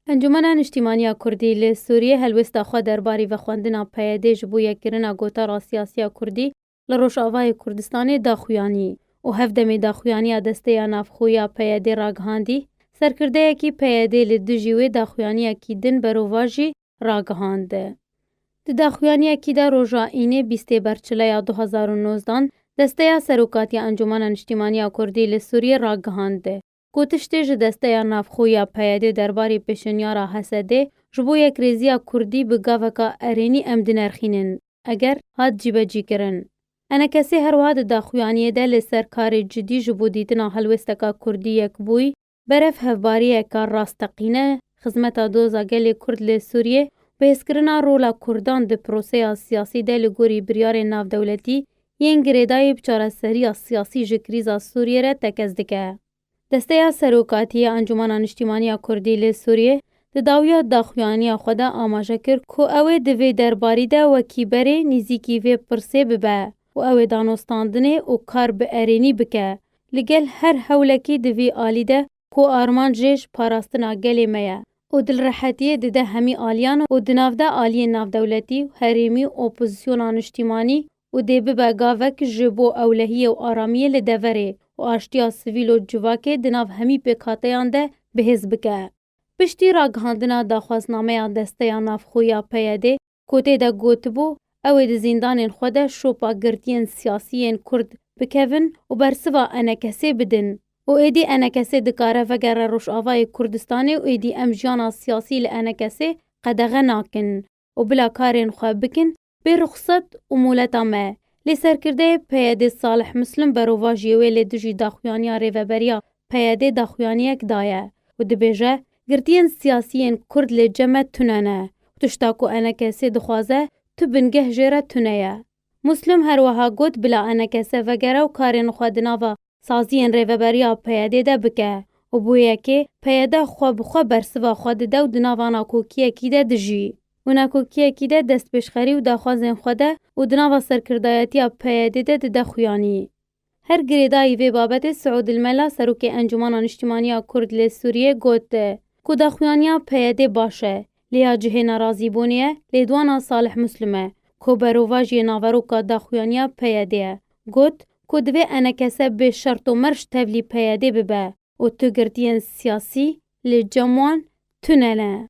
انجمنا نیشتیمانیا کردی لی سوریه هلوستا خو درباری و خواندنا پیاده جبو یکرنا گوتارا سیاسیا کردی لروشاوای کردستان داخویانی و هفدمی داخویانی دسته نافخویا پیاده راگهاندی سرکرده یکی پیاده لی دجیوی داخویانی اکی دن برواجی راگهانده. داخویانی اکی دا روژا اینه 20 برچلیا 2019 دسته سروکاتی انجمنا نیشتیمانیا کردی لی سوریه راگهانده. گوتشتی جه دسته یا نافخویا پیاده درباری پیشنیارا حسده جبو یک ریزیا کردی بگاوکا ارینی امدنرخینن اگر هاد جیبه جی کرن. انا کسی هر واد داخویانیه ده لسر کار جدی جبو دیدنا حلوستکا کردی یک بوی برف هفباری اکا راستقینه خزمتا دوزا گلی کرد لی سوریه به اسکرنا رولا کردان ده پروسه سیاسی ده لگوری بریار ناف دولتی ین گریدای بچاره سری سیاسی جکریزا سوریه را تکزدکه. دسته سروکاتی انجمنا نیشتیمانیا کردی لی سوریه د داویا داخویانی خدا آماجه کرد که اوه دوی درباری ده وکی بره نیزیکی وی پرسه ببه و اوه دانستاندنه و کار به ارینی بکه لگل هر حولکی دوی آلی ده که آرمان جیش پاراستنا گلی میه و دل راحتیه ده همی آلیان و دناف ده آلی ناف دولتی و هریمی اپوزیسیون نیشتیمانی و ده ببه گاوک جبو اولهیه و آرامیه لدوره و آشتیا سویل و جواکه دناف همی پکاتیان ده بهز بکه. پشتی راگهاندنا داخوازنامه دسته نافخویا پیاده کوته ده گوتبو اوه ده زندان خوده شوپا گرتین سیاسیین کرد بکوین و برسوا انکسه بدن. و ایدی انکسه دکاره وگر روش آوای کردستانی و ایدی امجانا سیاسی لانکسه قدغه ناکن و بلا کارین خواه بکن به رخصت و مولتا مه. لی سرکرده پیاده صالح مسلم برواجیوه لی دجی داخویانیا ریوبریا پیاده داخویانیک دایه و دبیجه گرتین سیاسیین کرد لی جمع توننه و تشتاکو انکسه دخوازه تو بنگه جیره تونه. مسلم هر وها گود بلا انکسه وگره و کارین خوادناوا سازین ریوبریا پیاده ده بکه و بویه که پیاده خواه بخواه برسوا خواد ده و دناوانا کوکیه کی ده دجی. و ناکوکیه کی ده دست پیشخری و داخوازین خوده و دناوا سرکردایتی پیاده ده دخویانی. هر گریدایی وی بابت سعود الملا سروک انجمنا نیشتیمانیا کرد لی سوریه گوته که دخویانیا پیاده باشه لیا جهه نرازی بونیه لیدوانا صالح مسلمه که برواجی ناوروکا دخویانیا پیاده گوت که دوی انکسه به شرط و مرش تبلی پیاده ببه و تو گرتین سیاسی لی جمعان تونله.